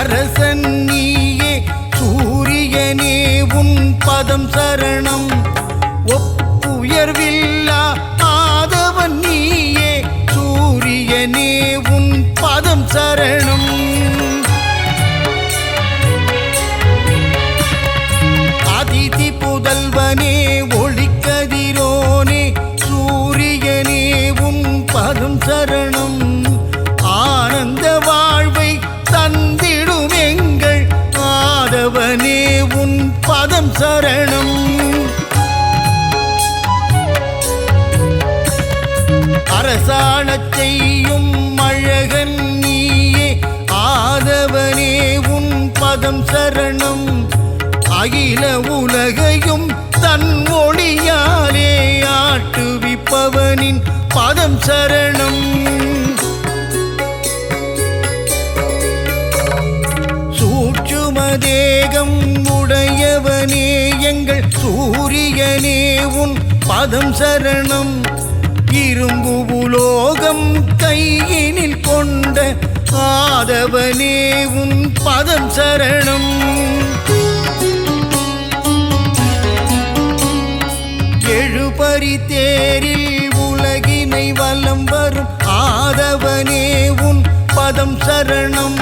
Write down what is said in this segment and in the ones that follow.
அரசன் நீயே சூரியனே உன் பதம் சரணம் ஒப்புயர்வில்லா ஆதவன் நீயே சூரியனே உன் பதம் சரணம் அதிதி புதல்வனே ஒளிக்கதிரோனே சூரியனே உன் பதம் சரணம் ஆனந்த வாழ்வை தந்திடும் எங்கள் ஆதவனே உன் பதம் சரணம் அரசாணச் செய்யும் அழகன் நீயே ஆதவனே உன் பதம் சரணம் அகில உலகையும் தன் ஒளியாலே ஆட்டுவிப்பவனின் பதம் சரணம் சூட்சுமதேகம் உடையவனே எங்கள் சூரியனே உன் பதம் சரணம் இரும்பு உலோகம் கையினில் கொண்ட ஆதவனே உன் பதம் சரணம் எழுபறி தேரில் உலகினை வலம் வரும் ஆதவனே உன் பதம் சரணம்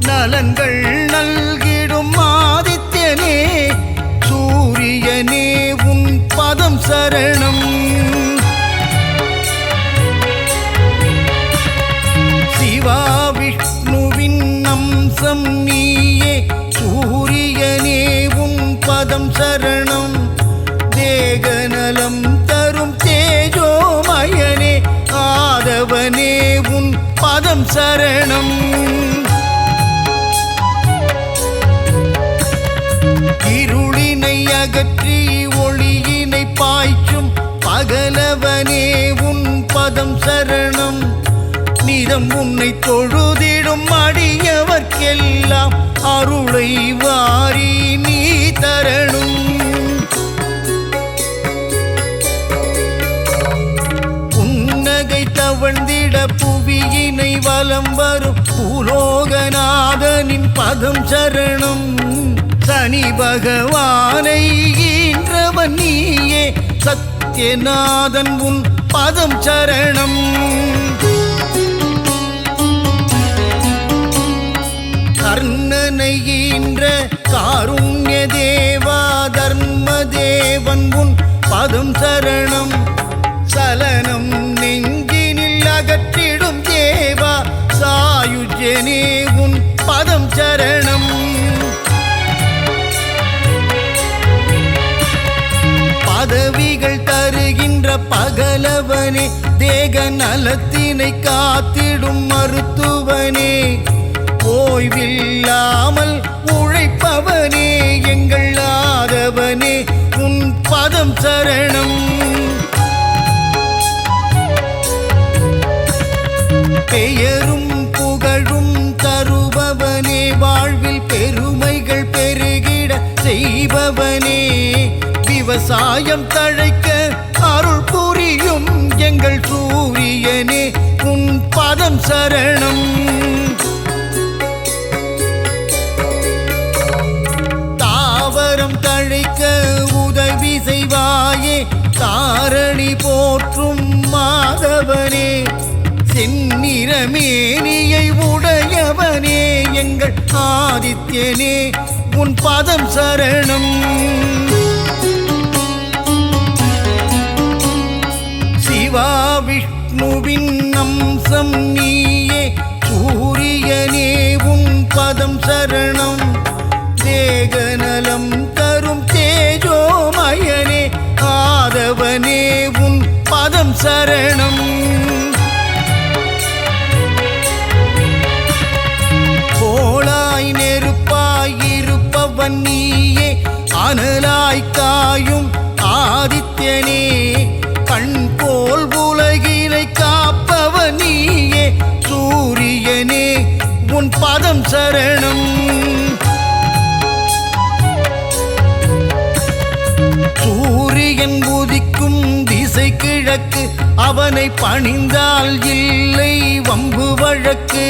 நலன்கள் நல்கிடும் ஆதித்யனே சூரியனே உன் பதம் சரணம் சிவா விஷ்ணுவின் அம்சம் நீயே சூரியனே உன் பதம் சரணம் தேகநலம் தரும் தேஜோமயனே ஆதவனே உன் பதம் சரணம் இருளினை அகற்றி ஒளியினை பாய்ச்சும் பகலவனே உன் பதம் சரணம் நிதம் உன்னை தொழுதிடும் அடியவர்க்கெல்லாம் அருளை வாரி நீ தரணும் புன்னகை தவழ்ந்திட புவியினை வலம் வரும் பூலோகநாதனின் பதம் சரணம் சனி பகவானை ஈன்றவன் நீயே சத்யநாதன் உன் பதம் சரணம் கர்ணனை ஈன்ற காருண்ய தேவா தர்ம தேவன் உன் பதம் சரணம் சலனம் நெஞ்சினில் அகற்றிடும் தேவா சாயுஜ்யனே உன் பதம் சரணம் பதவிகள் தருகின்ற பகலவனே தேக நலத்தினை காத்திடும் மருத்துவனே ஓய்வில்லாமல் உழைப்பவனே எங்கள் ஆதவனே உன் பதம் சரணம் பெயரும் புகழும் தருபவனே வாழ்வில் பெருமைகள் பெருகிட செய்பவனே விவசாயம் தழைக்க அருள் புரியும் எங்கள் சூரியனே உன் பதம் சரணம் தாவரம் தழைக்க உதவி செய்வாயே தாரணி போற்றும் மாதவனே செந்நிறமேனியை உடையவனே எங்கள் ஆதித்யனே உன் பதம் சரணம் சிவா விஷ்ணுவின் அம்சம் நீயே சூரியனே உன் பதம் சரணம் தேகநலம் தரும் தேஜோமயனே ஆதவனே உன் பதம் சரணம் கோளாய் நெருப்பாய் இருப்பவன் நீயே அனலாய் காயும் ஆதித்யனே கண் போல் உலகினை காப்பவன் நீயே சூரியனே உன் பதம் சரணம் சூரியன் உதிக்கும் திசை கிழக்கு அவனை பணிந்தால் இல்லை வம்பு வழக்கு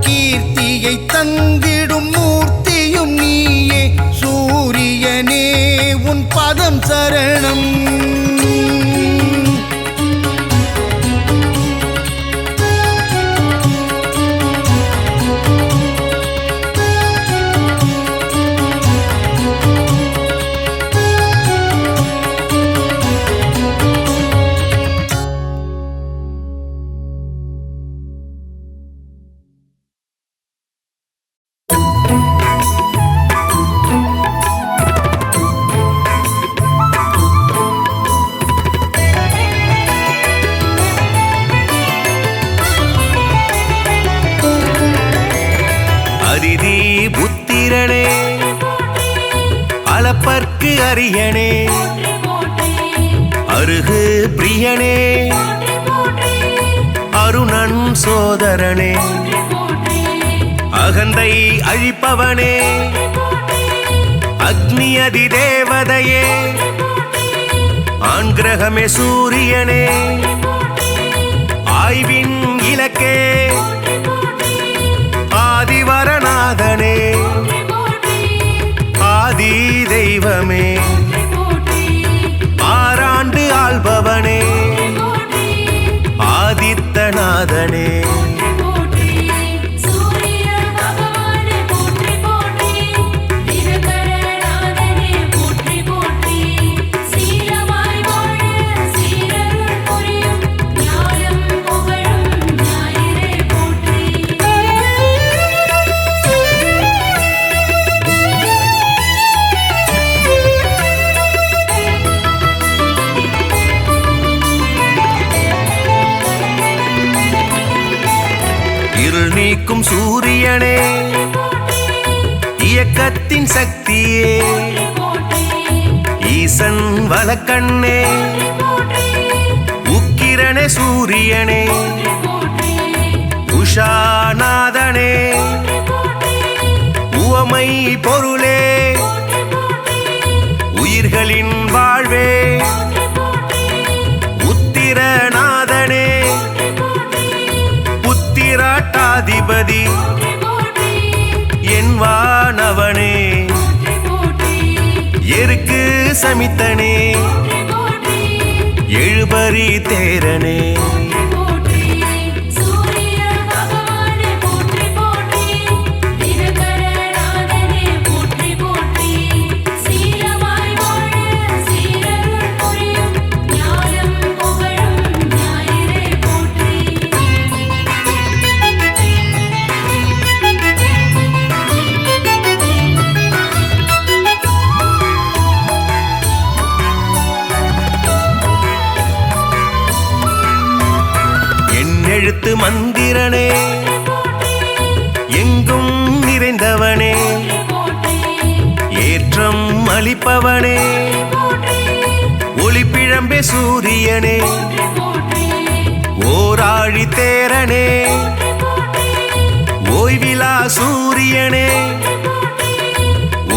கீர்த்தி நீதியை தந்திடும் மூர்த்தியும் நீயே சூரியனே உன் பதம் சரணம். அதிதி புத்திரனே அளப்பர்க்கு அரியனே அருகு பிரியனே அருணன் சோதரனே அகந்தை அழிப்பவனே அக்னி அதி தேவதையே ஆண் கிரகமே சூரியனே ஆய்வின் இலக்கே ஆதிவரநாதனே ஆதி தெய்வமே ஆறாண்டு ஆள்பவனே ஆதித்தநாதனே இருள் நீக்கும் சூரியனே இயக்கத்தின் சக்தியே ஈசன் வலக்கண்ணே உக்கிரனே சூரியனே உஷாநாதனே உவமை பொருளே உயிர்களின் வாழ்வே உத்திரநாதனே புத்திராட்டாதிபதி என் வானவனே எருக்கு சமித்தனே எழுபறி தேரனே எழுத்து மந்திரனே எங்கும் நிறைந்தவனே ஏற்றம் அளிப்பவனே ஒளிப்பிழம்பே சூரியனே ஓராழி தேரனே ஓய்விலா சூரியனே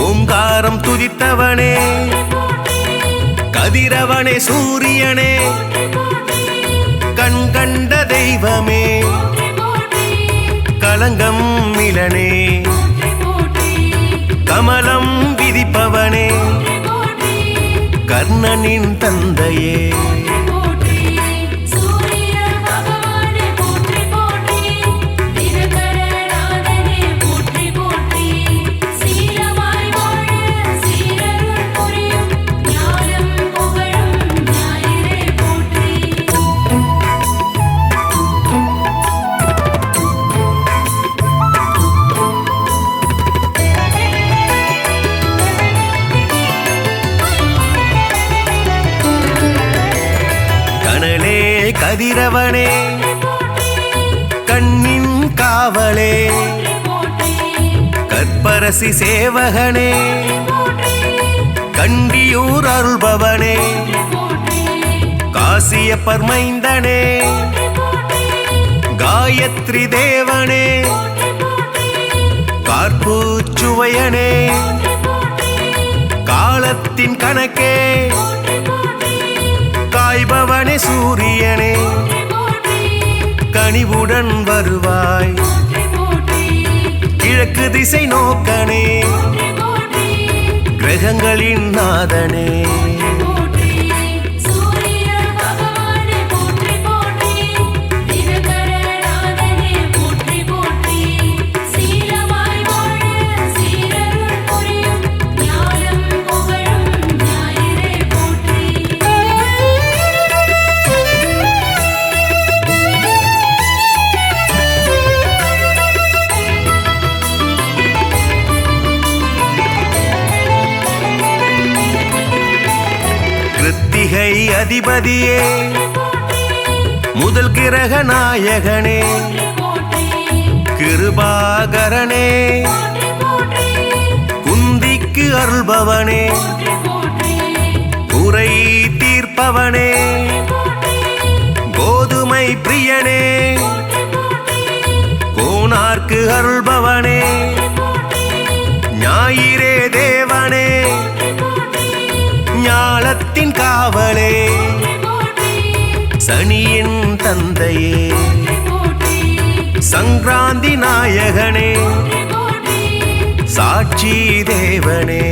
ஓங்காரம் துதித்தவனே கதிரவனே சூரியனே கண் கண்ட தெய்வமே கலங்கம் மிலனே கமலம் விதிப்பவனே கர்ணனின் தந்தையே கதிரவனே கண்ணின் காவலே கற்பரசி சேவகனே கண்டியூர் அருள்பவனே காசியப்பர் மைந்தனே காயத்ரி தேவனே கார்பூச்சுவையனே காலத்தின் கணக்கே காய்பவனே சூரியனே கனிவுடன் வருவாய் கிழக்கு திசை நோக்கனே கிரகங்களின் நாதனே கிருத்திகை அதிபதியே முதல் கிரக நாயகனே கிருபாகரனே குந்திக்கு அருள்பவனே குறை தீர்ப்பவனே கோதுமை பிரியனே கோனார்க்கு அருள்பவனே ஞாயிறே தேவனே ஞாலத்தின் காவலே சனியின் தந்தையே சங்கராந்தி நாயகனே சாட்சி தேவனே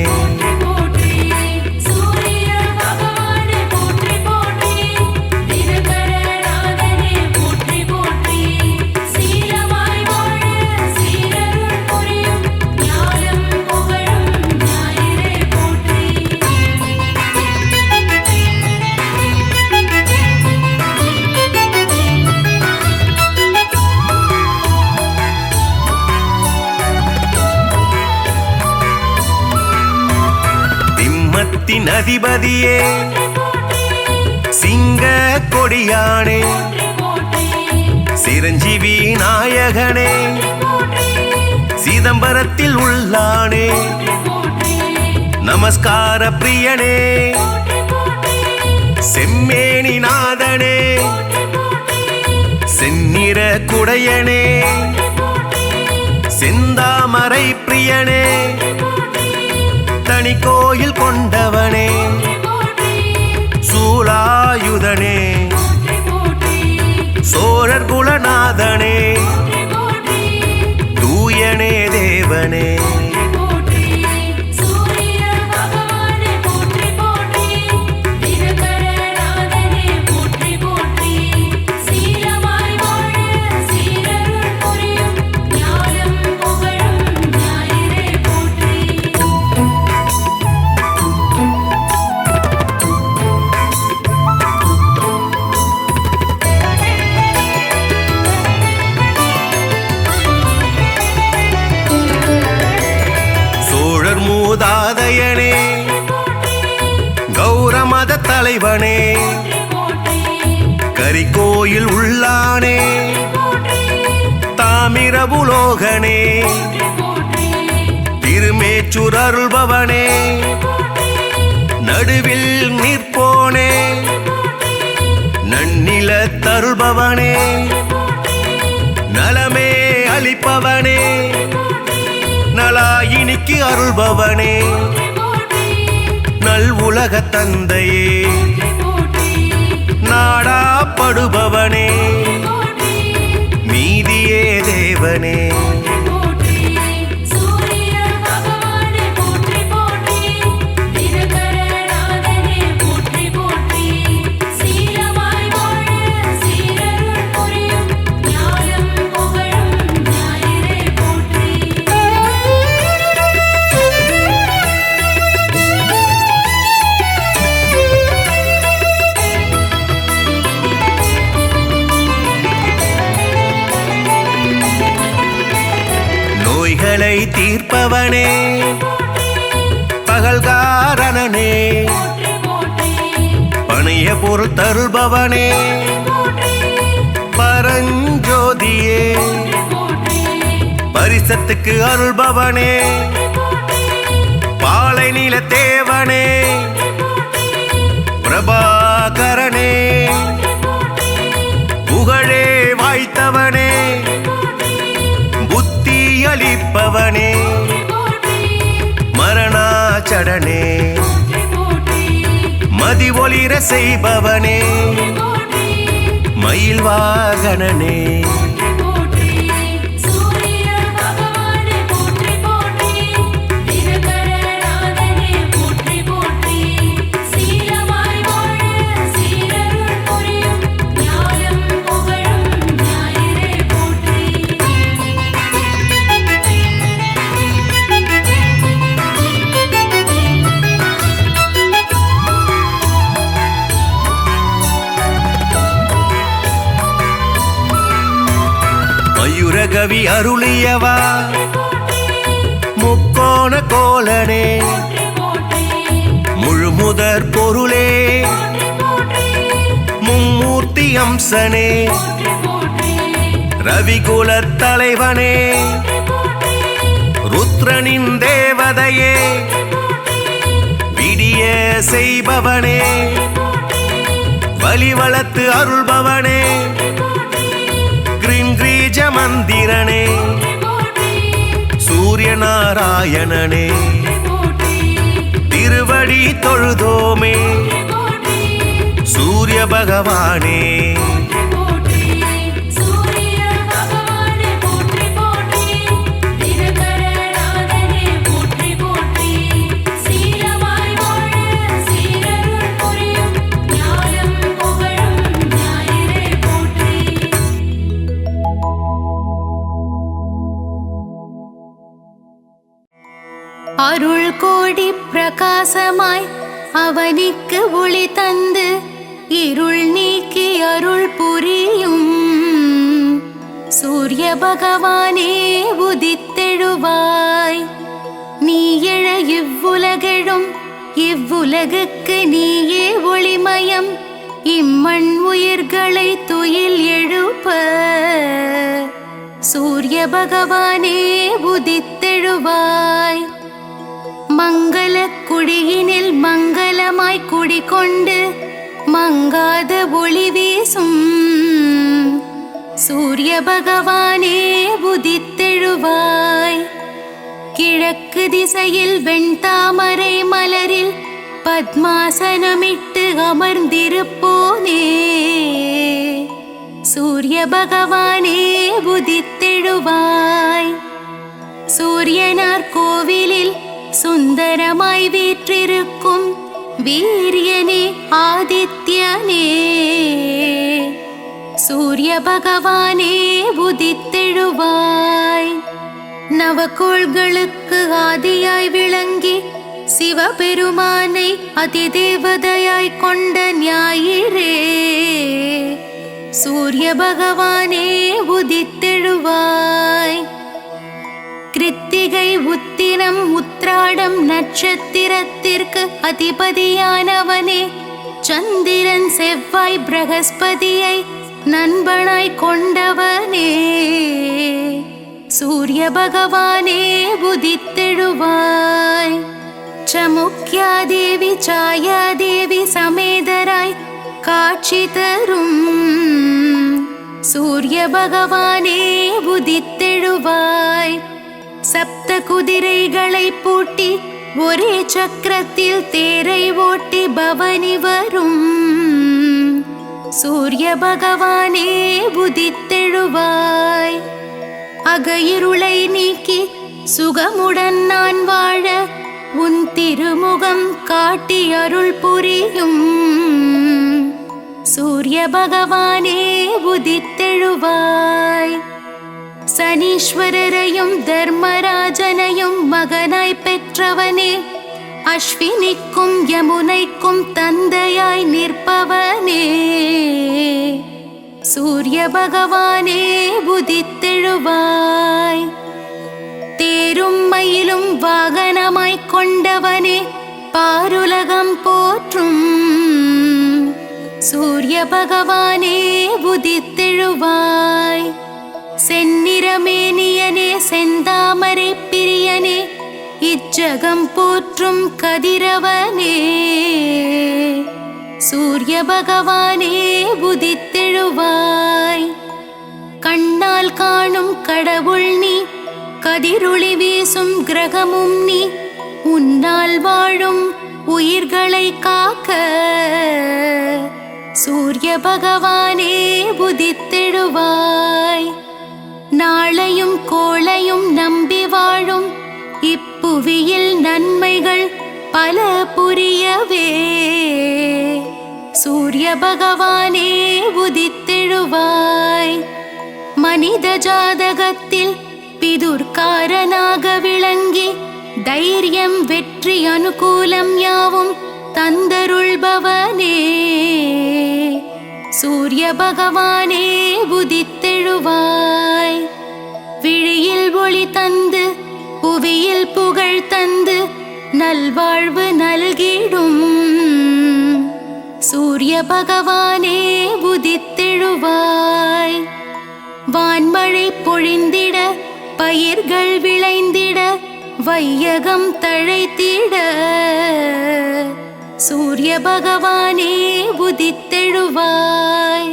அதிபதியே சிங்க கொடியானே சிரஞ்சீவி நாயகனே சிதம்பரத்தில் உள்ளானே நமஸ்கார பிரியனே செம்மேனி நாதனே செந்நிற குடையனே செந்தாமரை பிரியனே தனி கோயில் கொண்டவனே சூலாயுதனே சோழர் குலநாதனே தூயனே தேவனே மூதாதையனே கௌரமத தலைவனே கரிகோயில் உள்ளானே தாமிரபுலோகனே திருமேச்சூர் அருள்பவனே நடுவில் நிற்போனே நன்னில தருள்பவனே நலமே அளிப்பவனே நலாயினிக்கு அருள்பவனே நல் உலக தந்தையே நாடாப்படுபவனே மீதியே தேவனே நோய்களை தீர்ப்பவனே பகல்காரணனே பணைய பொருள் தருள்பவனே பரஞ்சோதியே பரிசத்துக்கு அருள்பவனே பாலை நில தேவனே பிரபாகரனே புகழே வாய்த்தவனே புத்தி அளிப்பவனே மரணாச்சடனே மதி ஒளிர செய்பவனே மயில் வாகனனே மயூரகவி அருளியவா முக்கோண கோலனே முழுமுதற் பொருளே மும்மூர்த்தி அம்சனே ரவிகுலத் தலைவனே ருத்ரனின் தேவதையே விடிய செய்பவனே வலிவளத்து அருள்பவனே கிரீஞ்ச மந்திரனே சூரிய நாராயணனே திருவடி தொழுதோமே சூரிய பகவானே அருள் கோடி பிரகாசமாய் அவனிக்கு ஒளி தந்து இருள் நீக்கி அருள் புரியும் சூரிய பகவானே உதித்தெழுவாய். நீ எழ இவ்வுலகெழும் இவ்வுலகுக்கு நீயே ஒளிமயம் இம்மண் உயிர்களை துயில் எழுப்ப சூரிய பகவானே உதித்தெழுவாய். மங்கள குடியினில் மங்களமாய் குடிகொண்டு மங்காத ஒளி வீசும் சூரிய பகவானே உதித்தெழுவாய். கிழக்கு திசையில் வெண்தாமரை மலரில் பத்மாசனமிட்டு அமர்ந்திருப்போனே சூரிய பகவானே உதித்தெழுவாய். சூரியனார் கோவிலில் சுந்தரமாய் வீற்றிருக்கும் வீரியனே ஆதித்யனே சூரிய பகவானே உதித்தெழுவாய். நவகோள்களுக்கு ஆதியாய் விளங்கி சிவபெருமானை அதிதேவதையாய் கொண்ட ஞாயிறே சூரிய பகவானே உதித்தெழுவாய். கிருத்திகை உத்திரம் உத்ராடம் நட்சத்திரத்திற்கு அதிபதியானவனே சந்திரன் செவ்வாய் பிரகஸ்பதியை நண்பனாய் கொண்டவனே சூரிய பகவானே உதித்தெழுவாய். சமுக்யாதேவி சாயாதேவி சமேதராய் காட்சி தரும் சூரிய பகவானே உதித்தெழுவாய். சப்த குதிரைகளை பூட்டி ஒரே சக்கரத்தில் தேரை ஓட்டி பவனி வரும் சூரிய பகவானே உதித்தெழுவாய். அகையிருளை நீக்கி சுகமுடன் நான் வாழ உன் திருமுகம் காட்டி அருள் புரியும் சூரிய பகவானே உதித்தெழுவாய். சனீஸ்வரரையும் தர்மராஜனையும் மகனாய் பெற்றவனே அஸ்வினிக்கும் யமுனைக்கும் தந்தையாய் நிற்பவனே சூரிய பகவானே உதித்தெழுவாய். தேரும் மயிலும் வாகனமாய் கொண்டவனே பாருலகம் போற்றும் சூரிய பகவானே உதித்தெழுவாய். செந்நிறமேனியனே செந்தாமரை பிரியனே இச்சகம் போற்றும் கதிரவனே சூரிய பகவானே உதித்தெழுவாய். கண்ணால் காணும் கடவுள் நீ கதிரொளி வீசும் கிரகமும் நீ உன்னால் வாழும் உயிர்களை காக்க சூரிய பகவானே உதித்தெழுவாய். நாளையும் கோளையும் நம்பி வாழும் இப்புவியில் நன்மைகள் பல புரியவே சூரிய பகவானே உதித்தெழுவாய். மனித ஜாதகத்தில் பிதுர்காரனாக விளங்கி தைரியம் வெற்றி அனுகூலம் யாவும் தந்தருள்பவனே சூரிய பகவானே உதித்தெழுவாய். ஒளி தந்து புவியில் புகழ் தந்து நல்வாழ்வு நல்கிடும் சூரிய பகவானே உதித்தெழுவாய். வான்மழை பொழிந்திட பயிர்கள் விளைந்திட வையகம் தழைத்திட சூரிய பகவானே உதித்தெழுவாய்.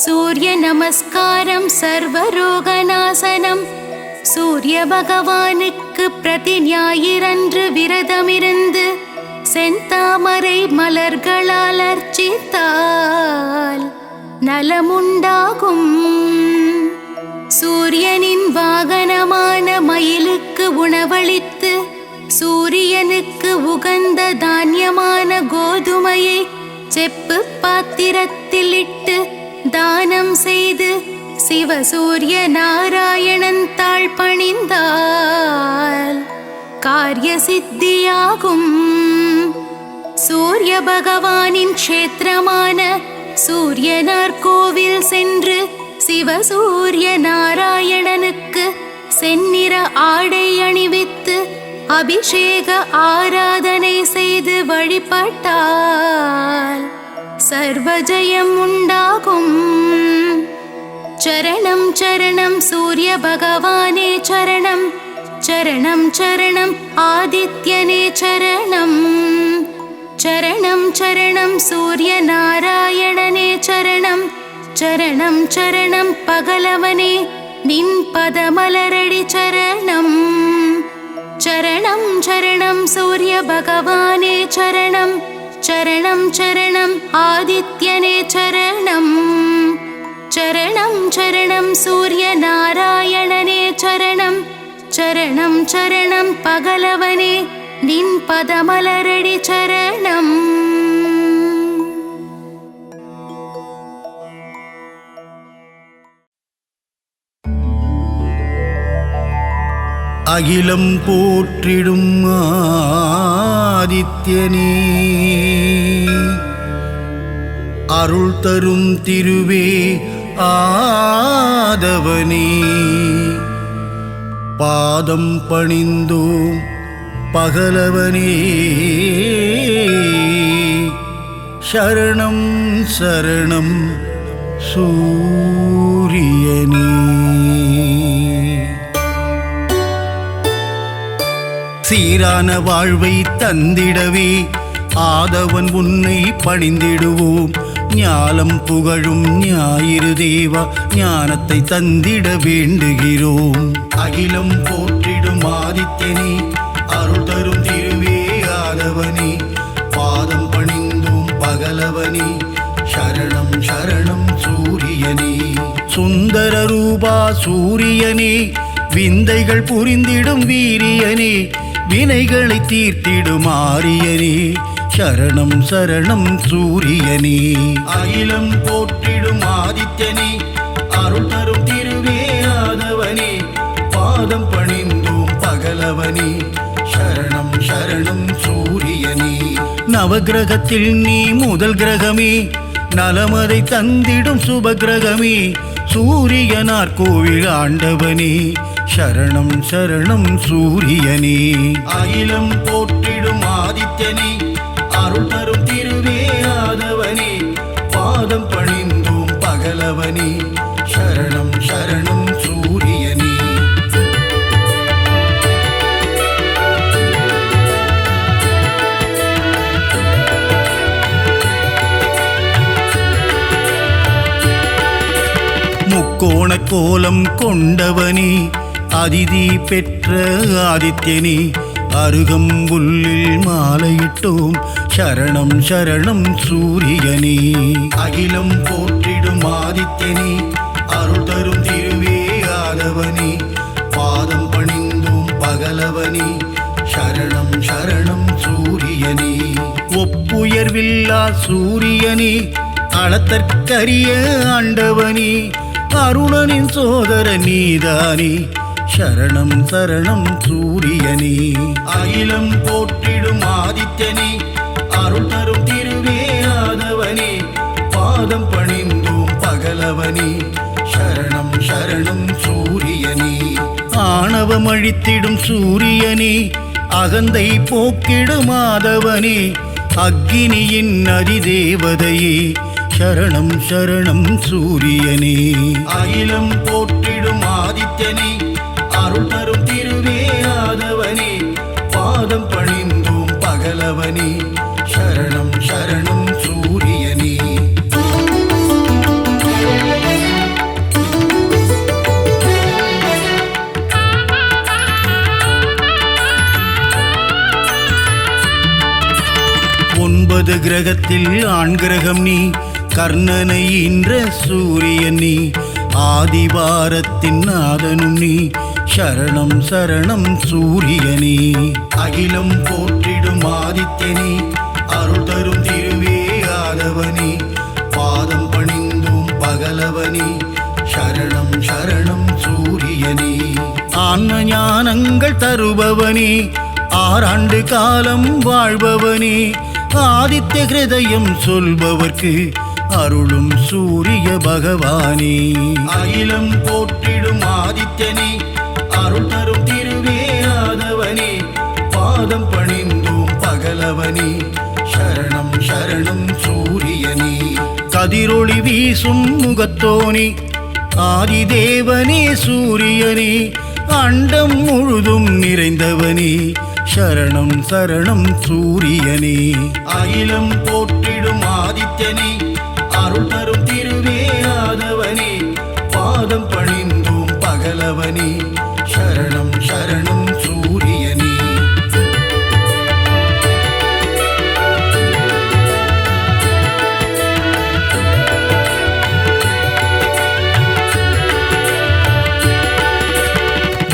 சூரிய நமஸ்காரம் சர்வரோகநாசனம். சூரிய பகவானுக்கு பிரதி ஞாயிறன்று விரதமிருந்து செந்தாமரை மலர்களால் அர்ச்சித்தால் நலமுண்டாகும். சூரியனின் வாகனமான மயிலுக்கு உணவளித்து சூரியனுக்கு உகந்த தானியமான கோதுமையை செப்பு பாத்திரத்தில் இட்டு தானம் செய்து சிவசூரிய நாராயணன் தாழ் பணிந்தால் காரிய சித்தியாகும். சூரிய பகவானின் க்ஷேத்திரமான சூரியனார் கோவில் சென்று சிவசூரிய நாராயணனுக்கு செந்நிற ஆடை அணிவித்து அபிஷேக ஆராதனை செய்து வழிபட்டால் சர்வஜயம் உண்டாகும். சரணம் சரணம் சூரிய பகவானே சரணம். சரணம் சரணம் ஆதித்யனே சரணம். சரணம் சரணம் சூரிய நாராயணனே சரணம். சரணம் சரணம் பகலவனே நின் பதமலரடி சரணம். சரணம் சரணம் சூரிய பகவானே சரணம். சரணம் சரணம் ஆதித்யனே சரணம். சரணம் சரணம் சூரிய நாராயணனே சரணம். சரணம் சரணம் பகலவனே நின் பதமலரடி சரணம். அகிலம் போற்றிடும் ஆதித்யனே, அருள் தரும் திருவே ஆதவனே, பாதம் பணிந்தோம் பகலவனே, சரணம் சரணம் சூரியனே. சீரான வாழ்வை தந்திடவே ஆதவன் உன்னை பணிந்திடுவோம். ஞாலம் புகழும் ஞாயிறு தேவா, ஞானத்தை தந்திட வேண்டுகிறோம். அகிலம் போற்றிடும் ஆதித்யனே, அருள் தரும் திருவே ஆதவனே, பாதம் பணிந்தோம் பகலவனே, சரணம் சரணம் சூரியனே. சுந்தர ரூபா சூரியனே, விந்தைகள் புரிந்திடும் வீரியனே, வினைகளை தீர்த்திடும் ஆரியனே, சரணம் சரணம் சூரியனே. அகிலம் போற்றிடும் ஆதித்யனே, அருள் தரும் திருவே ஆதவனே, பாதம் பணிந்தோம் பகலவனே, சரணம் சரணம் சூரியனே. நவகிரகத்தில் நீ முதல் கிரகமே, நலமதை தந்திடும் சுபகிரகமே, சூரியனார் கோவில் ஆண்டவனே, சரணம் சரணம் சூரியனே. அகிலம் போற்றிடும் ஆதித்யனே, அருள் தரும் திருவே ஆதவனே, பாதம் பணிந்தோம் பகலவனே, சரணம் சரணம் சூரியனே. முக்கோண கோலம் கொண்டவனே, அதிதி பெற்ற ஆதித்யனே, அருகம்புல்லில் மாலையிட்டோம், சரணம் சரணம் சூரியனே. அகிலம் போற்றிடும் ஆதித்யனே, அருள் தரும் திருவே ஆதவனே, பாதம் பணிந்தோம் பகலவனே, சரணம் சரணம் சூரியனே. ஒப்புயர்வில்லா சூரியனே, அளத்தற்கரிய ஆண்டவனே, அருணனின் சோதர நீதானே, சரணம் சரணம் சூரியனே. அகிலம் போற்றிடும் ஆதித்யனே, அருள் தரும் திருவே ஆதவனே, பாதம் பணிந்தோம் பகலவனே, சரணம் சரணம் சூரியனே. அந்தமழித்திடும் சூரியனே, அகந்தை போக்கிடும் மாதவனே, அக்கினியின் அதிதேவதையே, சரணம் சரணம் சூரியனே. அகிலம் போற்றிடும் ஆதித்யனே, அருள் தரும் திருவே ஆதவனே, பாதம் பணிந்தோம் பகலவனே, சரணம் சரணம் சூரியனே. 9 கிரகத்தில் ஆண் கிரகம் நீ, கர்ணனை ஈன்ற சூரியன் நீ, ஆதிவாரத்தின் நாதனும் நீ, சரணம் சரணம் சூரியனே. அகிலம் போற்றிடும் ஆதித்யனே, அருள் தரும் திருவே ஆதவனே, பாதம் பணிந்தோம் பகலவனே, சரணம் சரணம் சூரியனே. ஆன்ம ஞானங்கள் தருபவனே, 6 ஆண்டு காலம் வாழ்பவனே, ஆதித்ய ஹிருதயம் சொல்பவர்க்கு அருளும் சூரிய பகவானே. அகிலம் போற்றிடும் ஆதித்யனே, அருள் தரும் திருவே ஆதவனே, பாதம் பணிந்தோம் பகலவனே, சரணம் சரணம் சூரியனே. கதிரொளி வீசும் முகத்தோனே, ஆதிதேவனே சூரியனே, அண்டம் முழுதும் நிறைந்தவனே, சரணம் சரணம் சூரியனே. அகிலம் போற்றிடும் ஆதித்யனே, அருள் தரும் திருவே ஆதவனே, பாதம் பணிந்தோம் பகலவனே, சரணம் சரணம் சூரியனே.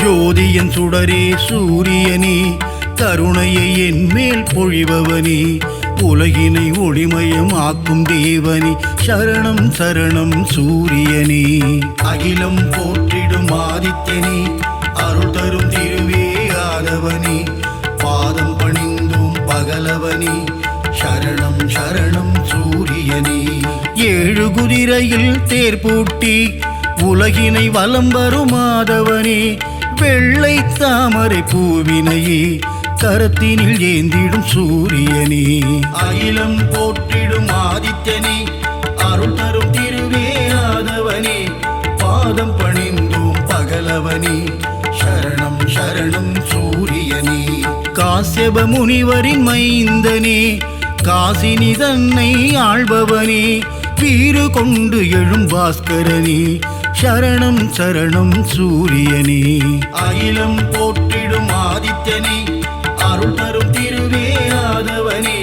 ஜோதியன் சுடரே சூரியனே, கருணையை என் மேல் பொழிபவனே, உலகினை ஒளிமயம் ஆக்கும் தேவனே, சரணம் சரணம் சூரியனே. அகிலம் போற்றிடும் ஆதித்யனே, அருள் தரும் திருவே ஆதவனே, பாதம் பணிந்தோம் பகலவனே, சரணம் சரணம் சூரியனே. 7 குதிரையில் தேர் பூட்டி உலகினை வலம் வரும் ஆதவனே, வெள்ளை தாமரை பூவினையே கரத்தினில் ஏந்திடும் சூரியனே. அகிலம் போற்றிடும் ஆதித்யனே, அருள் தரும் திருவே ஆதவனே, பாதம் பணிந்தோம் பகலவனே, சரணம் சரணம் சூரியனே. காசியப முனிவரின் மைந்தனே, காசினி தன்னை ஆள்பவனே, வீறு கொண்டு எழும் பாஸ்கரனே, சரணம் சரணம் சூரியனே. அகிலம் போற்றிடும் ஆதித்யனே, அருள் தரும் திருவே ஆதவனே,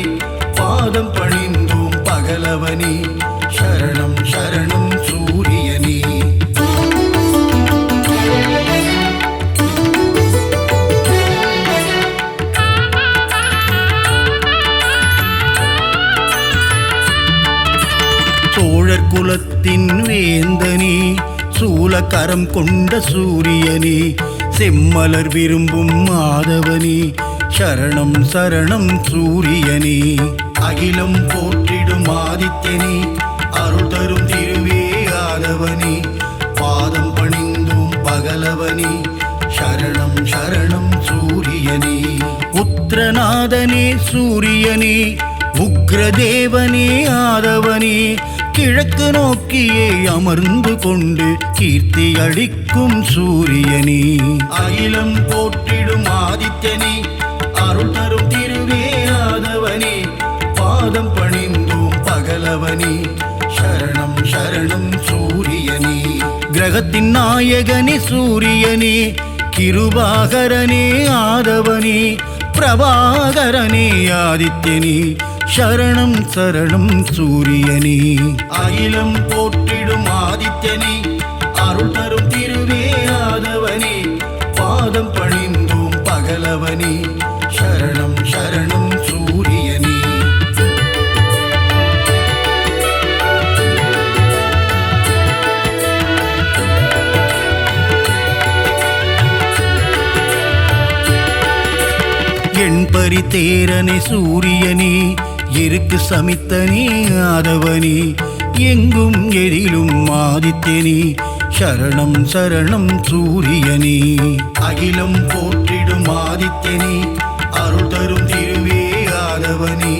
பாதம் பணிந்தோம் பகலவனே, சரணம் சரணம் சூரியனே. சோழர் குலத்தின் வேந்தனே, சூலக்கரம் கொண்ட சூரியனே, செம்மலர் விரும்பும் மாதவனே, சரணம் சரணம் சூரியனே. அகிலம் போற்றிடும் ஆதித்யனே, அருள் தரும் திருவே ஆதவனே, பாதம் பணிந்தோம் பகலவனே, சரணம் சரணம் சூரியனே. உத்திரநாதனே சூரியனே, உக்ரதேவனே ஆதவனே, கிழக்கு நோக்கியே அமர்ந்து கொண்டு கீர்த்தி அளிக்கும் சூரியனே. அகிலம் போற்றிடும் ஆதித்யனே, அருள் தரும் திருவே ஆதவனே, பாதம் பணிந்தோம் பகலவனே, சரணம் சரணம் சூரியனே. கிரகத்தின் நாயகனே சூரியனே, கிருபாகரனே ஆதவனே, பிரபாகரனே ஆதித்யனே, சரணம் சரணம் சூரியனே. அகிலம் போற்றிடும் ஆதித்யனே, அருள் தரும் திருவே ஆதவனே, பாதம் பணிந்தோம் பகலவனே, சரணம் சரணம் சூரியனே. எண்பரி தேரனே சூரியனே, எருக்கு சமித்தனே ஆதவனே, எங்கும் எதிலும் ஆதித்யனே, சரணம் சரணம் சூரியனே. அகிலம் போற்றிடும் ஆதித்யனே, அருள் தரும் திருவே ஆதவனே,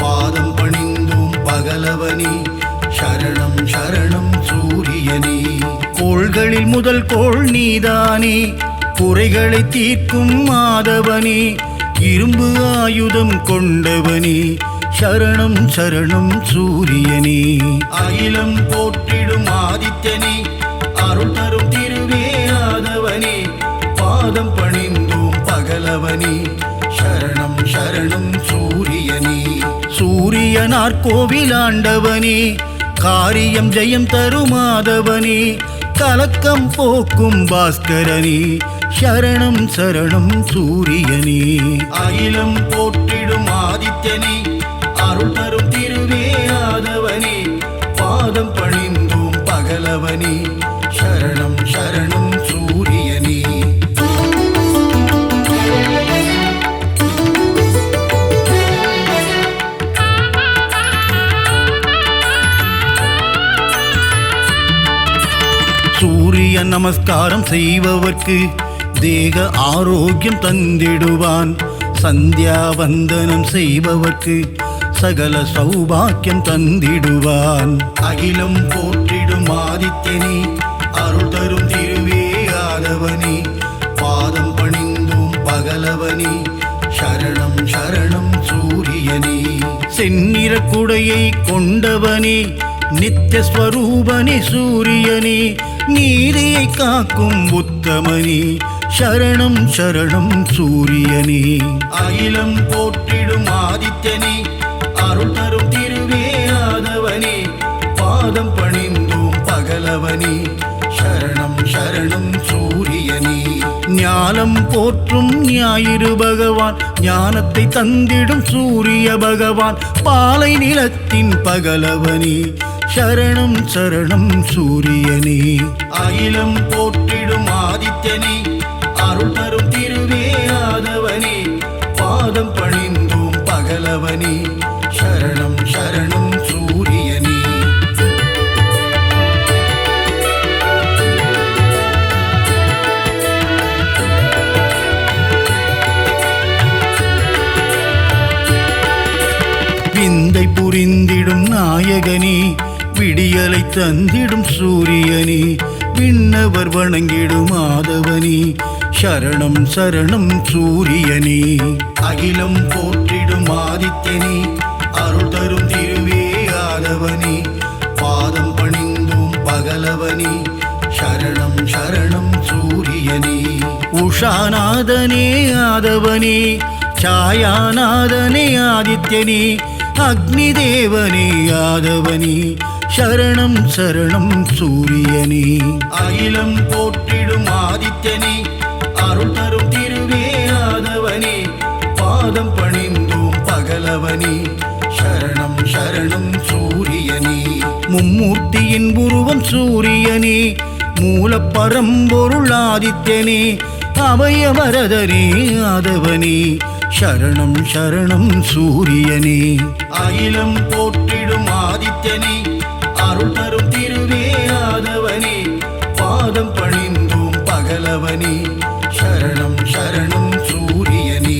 பாதம் பணிந்தோம் பகலவனே, சரணம் சரணம் சூரியனே. கோள்களில் முதல் கோள் நீதானே, குறைகளை தீர்க்கும் மாதவனே, இரும்பு ஆயுதம் கொண்டவனே, சரணம் சரணம் சூரியனே. அகிலம் போற்றிடும் ஆதித்யனே, அருள் தரும் திருவே ஆதவனே, பாதம் பணிந்தோம் பகலவனே, சரணம் சரணம் சூரியனே. சூரியனார் கோவிலாண்டவனே, காரியம் ஜெயம் தருமாதவனே, கலக்கம் போக்கும் பாஸ்கரனே, சரணம் சரணம் சூரியனே. அகிலம் போற்றிடும் ஆதித்யனே, அருள் தரும் திருவே ஆதவனே, பாதம் பணிந்தோம் பகலவனே, சரணம் சரணம் சூரியனே. சூரிய நமஸ்காரம் செய்பவர்க்கு தேக ஆரோக்கியம் தந்திடுவான், சந்தியா வந்தனம் செய்பவர்க்கு சகல சௌபாக்கியம் தந்திடுவான். அகிலம் போற்றிடும் ஆதித்யனே, அருள் தரும் திருவே ஆதவனே, பாதம் பணிந்தோம் பகலவனே, சரணம் சரணம் சூரியனே. செந்நிற குடையை கொண்டவனே, நித்தியஸ்வரூபனே சூரியனே, நீதியை காக்கும் உத்தமனே, சரணம் சரணம் சூரியனே. அகிலம் போற்றிடும் ஆதித்யனே, அருள் தரும் திருவே ஆதவனே, பாதம் பணிந்தோம் பகலவனே, சரணம் சரணம் சூரியனே. ஞானம் போற்றும் ஞாயிறு பகவான், ஞானத்தை தந்திடும் சூரிய பகவான், பாலை நிலத்தின் பகலவனே, சரணம் சரணம் சூரியனே. அகிலம் போற்றிடும் ஆதித்யனே, அருள் தரும் திருவே ஆதவனே, பாதம் பணிந்தோம் பகலவனே, சரணம் சரணம் சூரியனே. விந்தை புரிந்திடும் நாயகனே, விடியலை தந்திடும் சூரியனே, விண்ணவர் வணங்கிடும் ஆதவனே, சரணம் சரணம் சூரியனே. அகிலம் போற்றிடும் ஆதித்யனே, அருள் தரும் திருவே ஆதவனே, பாதம் பணிந்தோம் பகலவனே, சரணம் சரணம் சூரியனே. உஷாநாதனே ஆதவனே, சாயாநாதனே ஆதித்யனே, அக்னி தேவனே ஆதவனே, சரணம் சரணம் சூரியனே. அகிலம் போற்றிடும் ஆதித்யனே, அருள் தரும் திருவே ஆதவனே, பாதம் பணிந்தோம் பகலவனே, சரணம் சரணம் சூரியனே. மும்மூர்த்தியின் உருவம் சூரியனே, மூலப்பரம்பொருள் ஆதித்யனே, அபயவரதனே ஆதவனே, சரணம் சரணம் சூரியனே. அகிலம் போற்றிடும் ஆதித்யனே, அருள் தரும் திருவே ஆதவனே, பாதம் பணிந்தோம் பகலவனே, சரணம் சரணம் சூரியனே.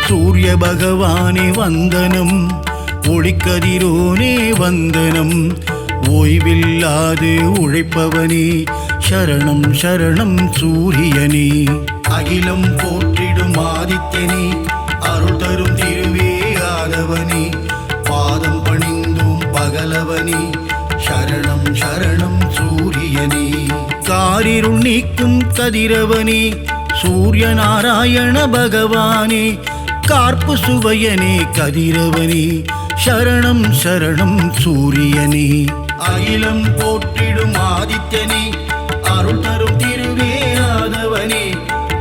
சூரிய பகவானே வந்தனம், ஒளிக்கதிரோனே வந்தனம், ஓய்வில்லாது உழைப்பவனே, சரணம் சரணம் சூரியனே. அகிலம் போற்றிடும் ஆதித்யனே, அருள் தரும் திருவே ஆதவனே, பாதம் பணிந்தோம் பகலவனே, சரணம் சரணம் சூரியனே. காரிருள் நீக்கும் கதிரவனே, சூரிய நாராயண பகவானே, கார்ப்பு சுவையனே கதிரவனே, சரணம் சரணம் சூரியனே. அகிலம் போற்றிடும் ஆதித்யனே, அருள் தரும் திருவே ஆதவனே,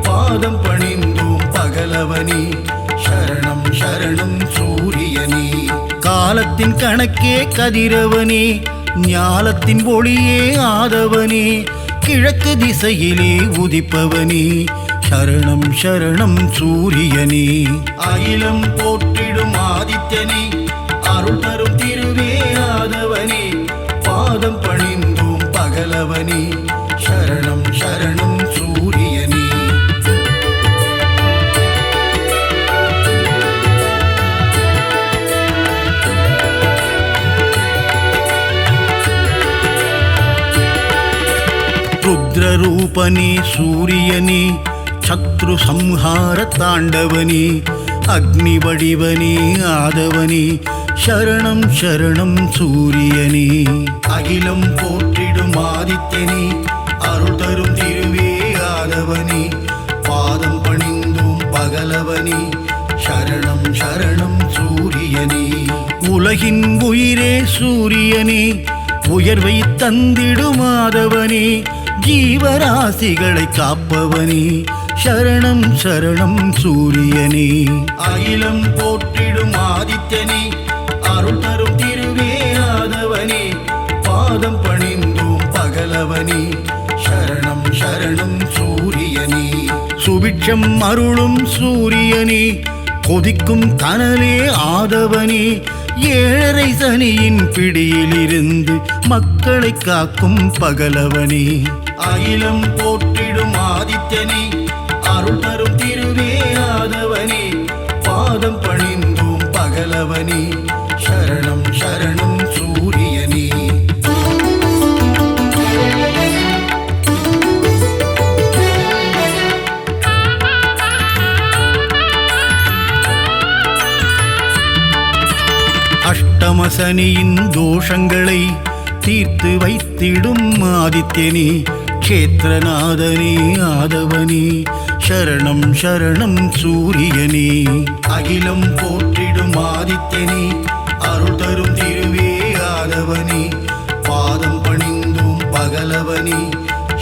பாதம் பணிந்தோம் பகலவனே, சரணம் சரணம் சூரியனே. காலத்தின் கணக்கே கதிரவனே, ஞாலத்தின் ஒளியே ஆதவனே, கிழக்கு திசையிலே உதிப்பவனே, சரணம் சரணம் சூரியனே. அகிலம் போற்றிடும் ஆதித்யனே, அருள் தரும் திருவே ஆதவனே, பாதம் பணிந்தோம் பகலவனே, சரணம் சரணம் சூரியனே. ருத்ரரூபனே சூரியனே, சத்ரு சம்ஹார தாண்டவனே, அக்னி வடிவனே ஆதவனே, சரணம் சரணம் சூரியனே. அகிலம் போற்றிடும் ஆதித்யனே, அருள் தரும் திருவே ஆதவனே, பாதம் பணிந்தோம் பகலவனே, சரணம் சரணம் சூரியனே. உலகின் உயிரே சூரியனே, உயர்வை தந்திடும் ஆதவனே, ஜீவராசிகளை காப்பவனே, சரணம் சரணம் சூரியனே. அகிலம் போற்றிடும் ஆதித்யனே, அருள் தரும் திருவே ஆதவனே, பாதம் பணிந்தோம் பகலவனே, சரணம் சரணம் சூரியனே. சுபிட்சம் அருளும் சூரியனே, கொதிக்கும் கனலே ஆதவனே, ஏழரை சனியின் பிடியிலிருந்து மக்களை காக்கும் பகலவனே. அகிலம் போற்றிடும் ஆதித்யனே, அருள் தரும் திருவே ஆதவனே, பாதம் பணிந்தோம் பகலவனே, சரணம் சரணம் சூரியனே. அஷ்டமசனியின் தோஷங்களை தீர்த்து வைத்திடும் ஆதித்யனே, க்ஷேத்ரநாதனே ஆதவனே, சரணம் சரணம் சூரியனே. அகிலம் போற்றிடும் ஆதித்யனே, அருள் தரும் திருவே ஆதவனே, பாதம் பணிந்தோம் பகலவனே,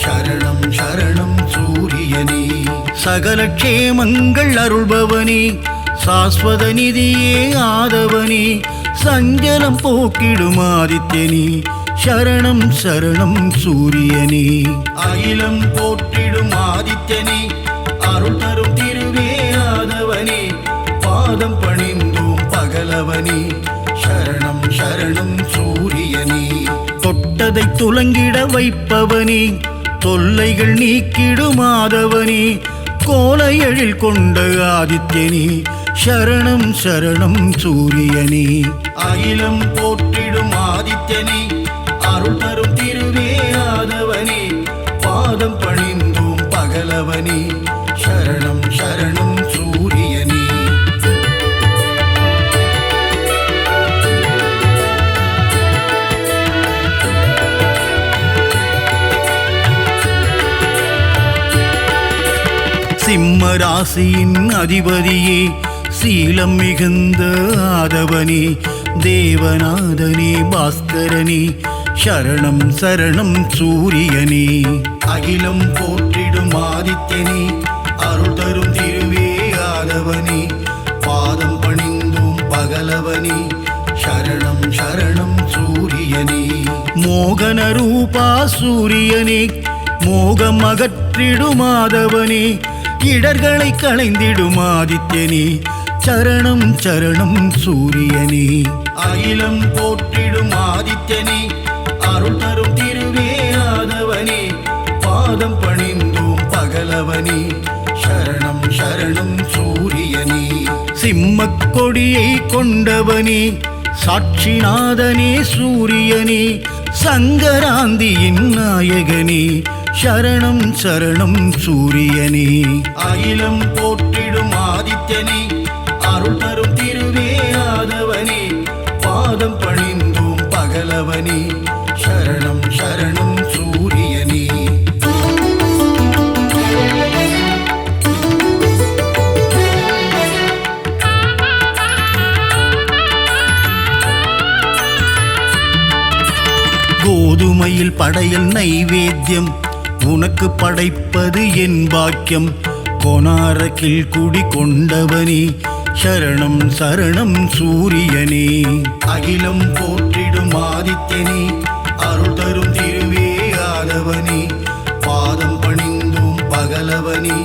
சரணம் சரணம் சூரியனே. சகல க்ஷேமங்கள் அருள்பவனே, சாஸ்வத நிதியே ஆதவனே, சஞ்சலம் போக்கிடும் ஆதித்யனே, சரணம் சரணம் சூரியனே. அகிலம் போற்றிடும் ஆதித்யனே, அருள் தரும் திருவே ஆதவனே, பாதம் பணிந்தோம் பகலவனே, சரணம் சரணம் சூரியனே. தொட்டதை துலங்கிட வைப்பவனே, தொல்லைகள் நீக்கிடும் ஆதவனே, கோல எழில் கொண்ட ஆதித்யனே, சரணம் சரணம் சூரியனே. அகிலம் போற்றிடும் ஆதித்யனே, அருள் தரும் திருவே ஆதவனே, பாதம் பணிந்தோம் பகலவனே, சரணம் சரணம் சூரியனே. சிம்ம ராசியின் அதிபதியே, சீலம் மிகுந்த ஆதவனே, தேவநாதனே பாஸ்கரனே, சரணம் சரணம் சூரியனே. அகிலம் போற்றிடும் ஆதித்யனே, அருள் தரும் திருவே ஆதவனே, பாதம் பணிந்தோம் பகலவனே, சரணம் சரணம் சூரியனே. மோகன ரூபா சூரியனே, மோகம் அகற்றிடும் ஆதவனே, இடர்களை களைந்திடும் ஆதித்யனே, சரணம் சரணம் சூரியனே. அகிலம் போற்றிடும் ஆதித்யனே, அருள் தரும் திருவே ஆதவனே, பாதம் பணிந்தோம் பகலவனே, சரணம் சரணம் சூரியனே. சிம்மக் கொடியை கொண்டவனே, சாட்சிநாதனே சூரியனே, சங்கராந்தியின் நாயகனே, சரணம் சரணம் சூரியனே. அகிலம் போற்றிடும் ஆதித்யனே, அருள் தரும் திருவே ஆதவனே, பாதம் பணிந்தோம் பகலவனே, சரணம் சரணம் சூரியனே. கோதுமையில் படையல் நைவேத்தியம் உனக்கு படைப்பது என் பாக்கியம், கொனாரக்கில் குடி கொண்டவனே, சரணம் சரணம் சூரியனே. அகிலம் போற்றிடும் ஆதித்யனே, அருள் தரும் திருவே ஆதவனே, பாதம் பணிந்தோம் பகலவனே,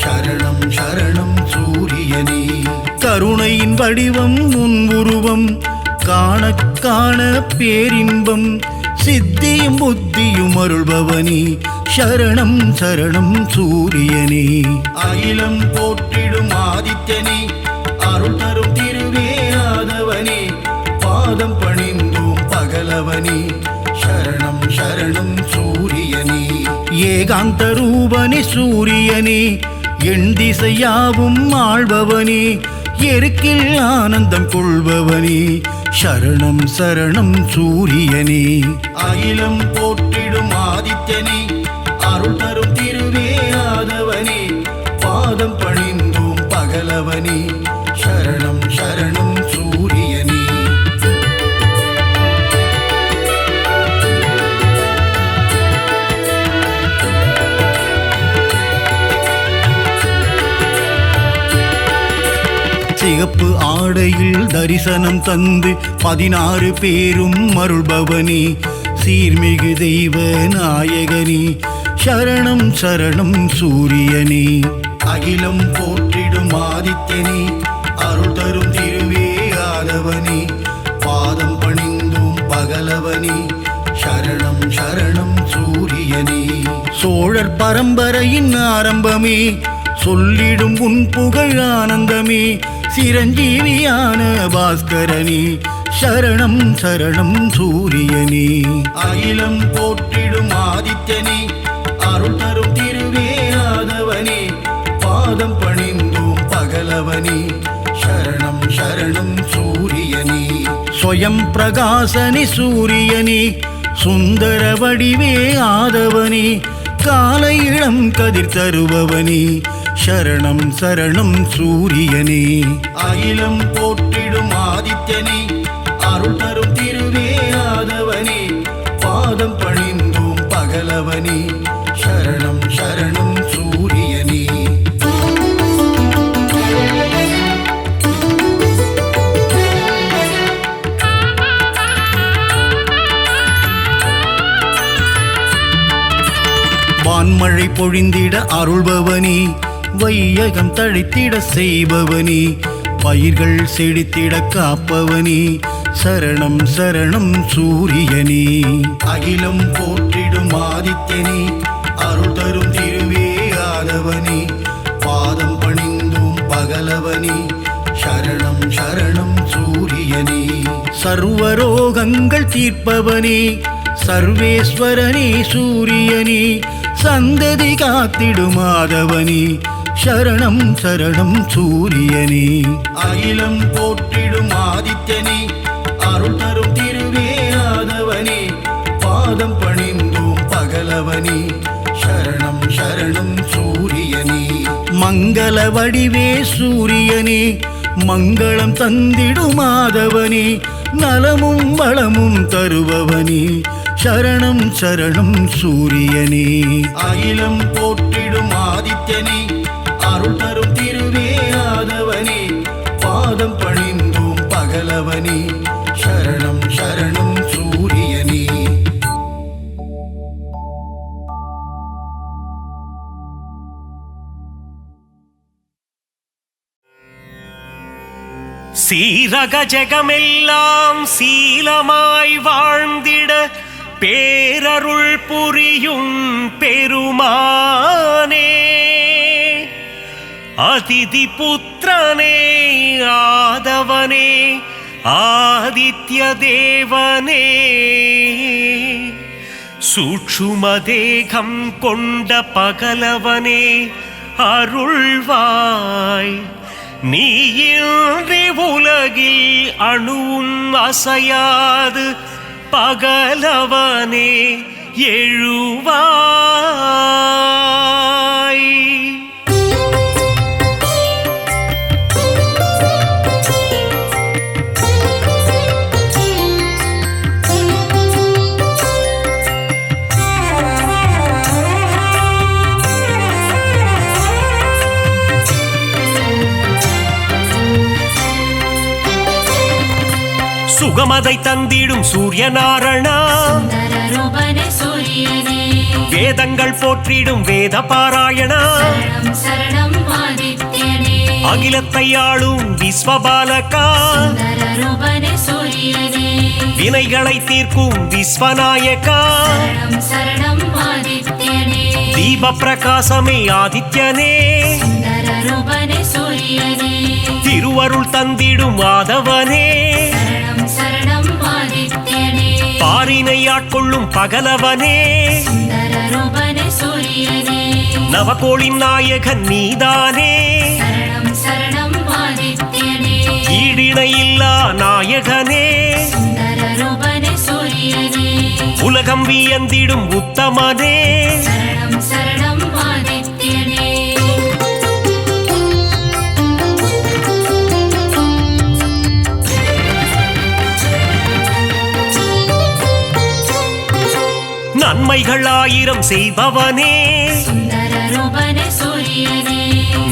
சரணம் சரணம் சூரியனே. கருணையின் வடிவம் உன் உருவம் காண காண பேரின்பம் சித்தியும் புத்தியும் அருள்பவனே சரணம் சரணம் சூரியனே. அகிலம் போற்றிடும் ஆதித்யனே அருள் தரும் திருவே ஆதவனே பாதம் பணிந்தோம் பகலவனே சரணம் சரணம் சூரியனே. ஏகாந்த ரூபனே சூரியனே எண் திசையாவும் ஆள்பவனே எருக்கில் ஆனந்தம் கொள்பவனே சரணம் சரணம் சூரியனே. அகிலம் போற்றிடும் ஆதித்யனே அருள் தரும் திருவே ஆதவனே பாதம் பணிந்தோம் பகலவனே சரணம் சரணம் சூரியனே. சிகப்பு ஆடையில் தரிசனம் தந்து 16 பேரும் அருள்பவனே சீர்மிகு தெய்வ நாயகனே சரணம் சரணம் சூரியனே. அகிலம் போற்றிடும் ஆதித்யனே அருள் தரும் திருவே ஆதவனே பாதம் பணிந்தோம் பகலவனே சரணம் சரணம் சூரியனே. சோழர் பரம்பரையின் ஆரம்பமே சொல்லிடும் உன் புகழ் ஆனந்தமே சிரஞ்சீவியான பாஸ்கரனே சரணம் சரணம் சூரியனே. அகிலம் போற்றிடும் ஆதித்யனே அருள் தரும் திருவே ஆதவனே பாதம் பணிந்தோம் பகலவனே சரணம் சரணம் சூரியனே. ஸ்வயம் பிரகாசனே சூரியனே சுந்தர வடிவே ஆதவனே காலை இளம் கதிர் தருபவனே சரணம் சரணம் சூரியனே. அகிலம் போற்றிடும் ஆதித்யனே அருள் தரும் திருவே ஆதவனே பாதம் பணிந்தோம் பகலவனே சரணம் சரணம் சூரியனே. வான்மழை பொழிந்திட அருள்பவனே வையகம் தழைத்திட செய்பவனே பயிர்கள் செழித்திட காப்பவனே சரணம் சரணம் சூரியனே. அகிலம் போற்றிடும் ஆதித்யனே அருள் தரும் திருவே ஆதவனே பாதம் பணிந்தோம் பகலவனே சரணம் சரணம் சூரியனே. சர்வரோகங்கள் தீர்ப்பவனே சர்வேஸ்வரனே சூரியனே சந்ததி காத்திடும் ஆதவனே சரணம் சரணம் சூரியனே. அகிலம் போற்றிடும் ஆதித்யனே அருள் தரும் திருவே ஆதவனே பாதம் பணிந்தோம் பகலவனே சரணம் சரணம் சூரியனே. மங்கள வடிவே சூரியனே மங்களம் தந்திடும் ஆதவனே நலமும் வளமும் தருபவனே சரணம் சரணம் சூரியனே. அகிலம் போற்றிடும் ஆதித்யனே அருள் தரும் திருவே ஆதவனே பாதம் பணிந்தோம் பகலவனே சரணம் சரணம் சூரியனே. சீரக ஜெகமெல்லாம் சீலமாய் வாழ்ந்திட பேரருள் புரியும் பெருமானே அதிதி புத்திரனே ஆதவனே ஆதித்ய தேவனே சூட்சுமதேகம் கொண்ட பகலவனே அருள்வாய் நீயின்றி உலகில் அணுவும் அசையாது பகலவனே எழுவாய். சுகமதை தந்திடும் சூரியநாரணா சுந்தர ரூபனே சூரியனே வேதங்கள் போற்றிடும் வேத பாராயணா சரணம் சரணம் ஆதித்யனே அகிலத்தை ஆளும் விஸ்வபாலகா சுந்தரரூபனே சூரியனே வினைகளை தீர்க்கும் விஸ்வநாயகா சரணம் சரணம் ஆதித்யனே தீப பிரகாசமே ஆதித்யனே சுந்தரரூபனே சூரியனே திருவருள் தந்திடும் மாதவனே சரணம் சரணம் ஆதித்யனே பாரினை ஆட்கொள்ளும் பகலவனே சுந்தரரூபனே சூரியனே நவகோளின் நாயகன் நீதானே சரணம் சரணம் ஆதித்யனே ஈடிணையில்லா நாயகனே சுந்தரரூபனே சூரியனே உலகம் வியந்திடும் உத்தமனே சரணம் சரணம் ஆதித்யனே நன்மைகள் ஆயிரம் செய்பவனே சுந்தரரூபனே சூரியனே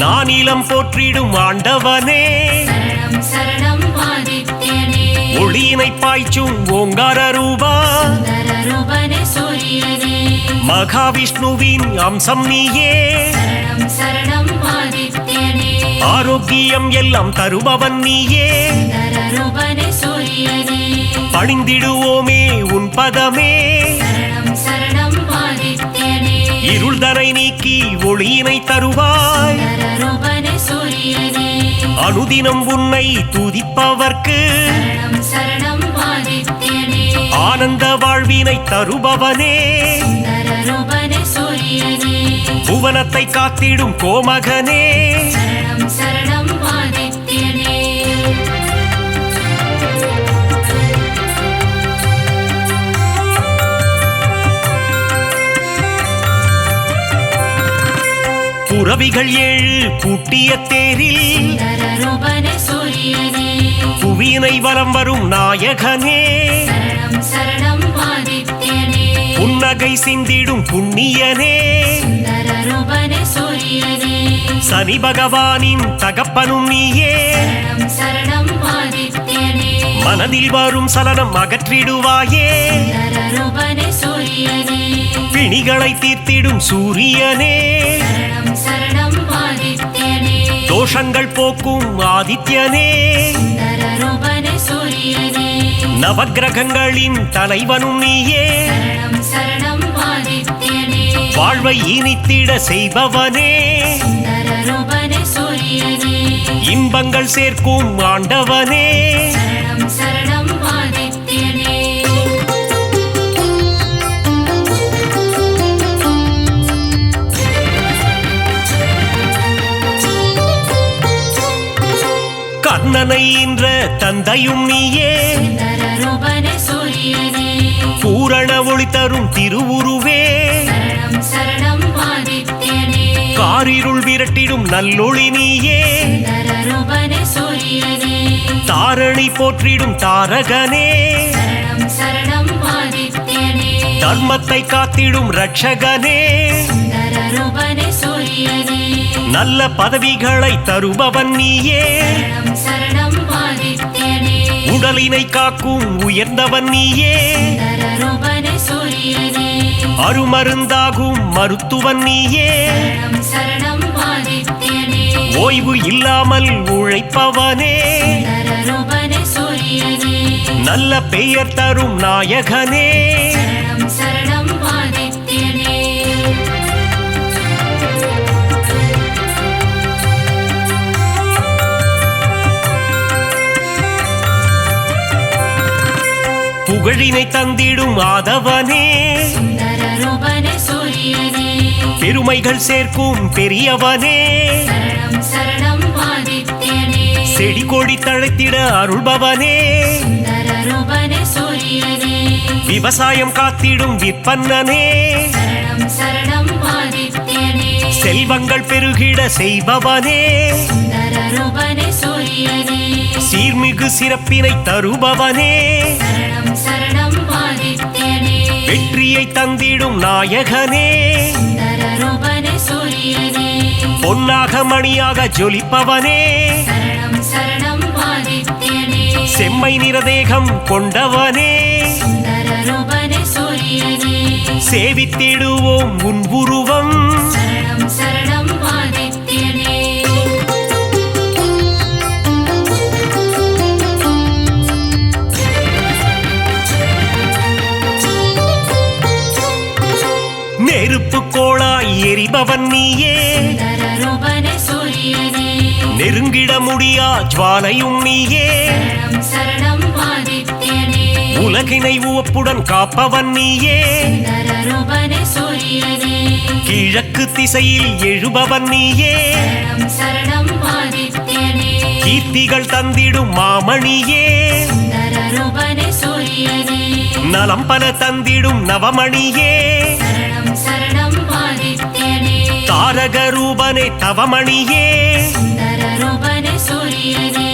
நானிலம் போற்றிடும் ஆண்டவனே சரணம் சரணம் ஆதித்யனே ஒளியினை பாய்ச்சும் ஓங்கார ரூபா சுந்தரரூபனே சூரியனே மகாவிஷ்ணுவின் அம்சம் நீயே சரணம் சரணம் ஆதித்யனே ஆரோக்கியம் எல்லாம் தருபவன் நீயே சுந்தரரூபனே சூரியனே பணிந்திடுவோமே உன் பதமே சரணம் சரணம் ஆதித்யனே இருள்தனை நீக்கி ஒளியினை தருவாய் சுந்தரரூபனே சூரியனே அனுதினம் உன்னை துதிப்பவர்க்கு சரணம் சரணம் ஆதித்யனே ஆனந்த வாழ்வினை தருபவனே சுந்தரரூபனே சூரியனே புவனத்தை காத்திடும் கோமகனே சரணம் சரணம் ஆதித்யனே புரவிகள் ஏழு பூட்டிய தேரில் சுந்தரரூபனே சூரியனே புவியினை வலம் வரும் நாயகனே சரணம் சரணம் ஆதித்யனே புன்னகை சிந்திடும் புண்ணியனே சுந்தரரூபனே சூரியனே சனி பகவானின் தகப்பனும் நீயே சரணம் சரணம் ஆதித்யனே மனதில் வரும் சலனம் அகற்றிடுவாயே சுந்தரரூபனே சூரியனே பிணிகளை தீர்த்திடும் சூரியனே சரணம் சரணம் ஆதித்யனே தோஷங்கள் போக்கும் ஆதித்யனே சுந்தரரூபனே சூரியனே நவக்கிரகங்களின் தலைவனும் நீயே சரணம் சரணம் ஆதித்யனே வாழ்வை இனித்திட செய்பவனே சுந்தரரூபனே சூரியனே இன்பங்கள் சேர்க்கும் ஆண்டவனே சரணம் சரணம் ஆதித்யனே கர்ணனை ஈன்ற தந்தையும் நீயே சுந்தரரூபனே சூரியனே பூரண ஒளி தரும் திருவுருவே சரணம் சரணம் ஆதித்யனே காரிருள் விரட்டிடும் நல்லொளி நீயே சுந்தரரூபனே சூரியனே தாரணி போற்றிடும் தாரகனே சரணம் சரணம் ஆதித்யனே தர்மத்தை காத்திடும் ரட்சகனே சுந்தரரூபனே சூரியனே நல்ல பதவிகளை தருபவன் நீயே சரணம் சரணம் ஆதித்யனே உடலினை காக்கும் உயர்ந்தவன் நீயே சுந்தரரூபனே சூரியனே அருமருந்தாகும் மருத்துவன் நீயே சரணம் சரணம் ஆதித்யனே ஓய்வு இல்லாமல் உழைப்பவனே சுந்தரரூபனே சூரியனே நல்ல பெயர் தரும் நாயகனே சரணம் சரணம் ஆதித்யனே புகழினை தந்திடும் ஆதவனே சுந்தரரூபனே சூரியனே பெருமைகள் சேர்க்கும் பெரியவனே சரணம் சரணம் ஆதித்யனே செடி கொடி தழைத்திட அருள்பவனே சுந்தரரூபனே சூரியனே விவசாயம் காத்திடும் விற்பன்னனே சரணம் சரணம் ஆதித்யனே செல்வங்கள் பெருகிட செய்பவனே சுந்தரரூபனே சூரியனே சீர்மிகு சிறப்பினை தருபவனே சரணம் சரணம் ஆதித்யனே வெற்றியை தந்திடும் நாயகனே சுந்தரரூபனே சூரியனே பொன்னாக மணியாக ஜொலிப்பவனே சரணம் சரணம் ஆதித்யனே செம்மை நிறதேகம் கொண்டவனே சுந்தரரூபனே சூரியனே சேவித்திடுவோம் உன் உருவம். சரணம் சரணம் ஆதித்யனே. நெருப்பு கோளாய் எரிபவன் நீயே, சுந்தரரூபனே சூரியனே. நெருங்கிட முடியா ஜுவாலையும் நீயே, சரணம் சரணம் ஆதித்யனே. உலகினை உவப்புடன் காப்பவன் நீயே, சுந்தரரூபனே சூரியனே. கிழக்கு திசையில் எழுபவன் நீயே, சரணம் சரணம் ஆதித்யனே. கீர்த்திகள் தந்திடும் மாமணியே, சுந்தரரூபனே சூரியனே. நலம் பல தந்திடும் நவமணியே, சரணம் சரணம் ஆதித்யனே. தாரக ரூபனே தவமணியே, சுந்தரரூபனே சூரியனே.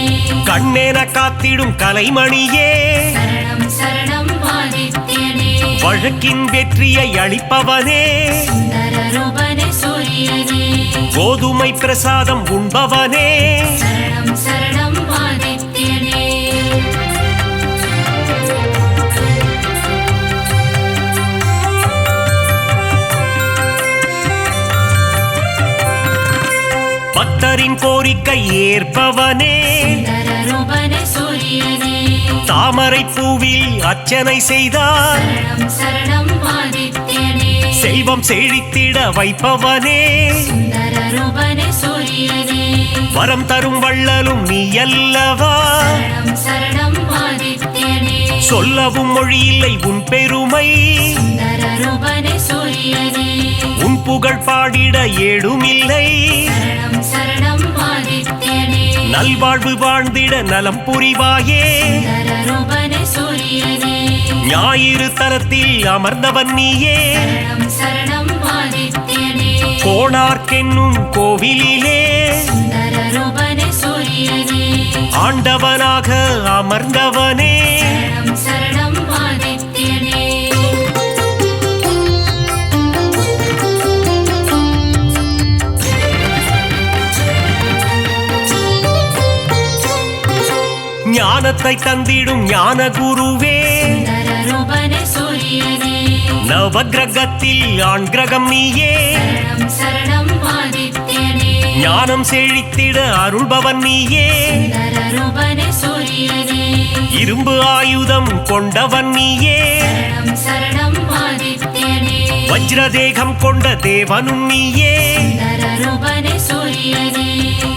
கண்ணென காத்திடும் கலைமணியே, சரணம் சரணம் ஆதித்யனே. வழக்கின் வெற்றியை அளிப்பவனே, சுந்தரரூபனே சூரியனே. கோதுமை பிரசாதம் உண்பவனே, சரணம் சரணம் ஆதித்யனே. பக்தரின் கோரிக்கை ஏற்பவனே, சுந்தரரூபனே சூரியனே. தாமரை பூவில் அர்ச்சனை செய்தார், சரணம் சரணம் ஆதித்யனே. செல்வம் செழித்திட வைப்பவனே, சுந்தரரூபனே சூரியனே. வரம் தரும் வள்ளலும் நீ அல்லவா, சரணம் சரணம் ஆதித்யனே. சொல்லவும் மொழியில்லை உன் பெருமை, சுந்தரரூபனே சூரியனே. உன் புகழ் பாடிட ஏடுமில்லை, சரணம் சரணம் ஆதித்யனே. நல்வாழ்வு வாழ்ந்திட நலம் புரிவாயே, சுந்தரரூபனே சூரியனே. ஞாயிறு தலத்தில் அமர்ந்தவன் நீயே, சரணம் சரணம் ஆதித்யனே. கோணார்க்கென்னும் கோவிலிலே சுந்தரரூபனே சூரியனே. ஆண்டவனாக அமர்ந்தவனே, சரணம் சரணம் ஆதித்யனே. ஞானத்தை தந்திடும் ஞான குருவே, சுந்தரரூபனே சூரியனே. நவகிரகத்தில் ஆண் கிரகம் நீயே, சரணம் சரணம் ஆதித்யனே. ஞானம் செழித்திட அருள்பவன் நீயே, சுந்தரரூபனே சூரியனே. இரும்பு ஆயுதம் கொண்டவன் நீயே, சரணம் சரணம் ஆதித்யனே. வஜ்ரதேகம் கொண்ட தேவனும் நீயே, சுந்தரரூபனே சூரியனே.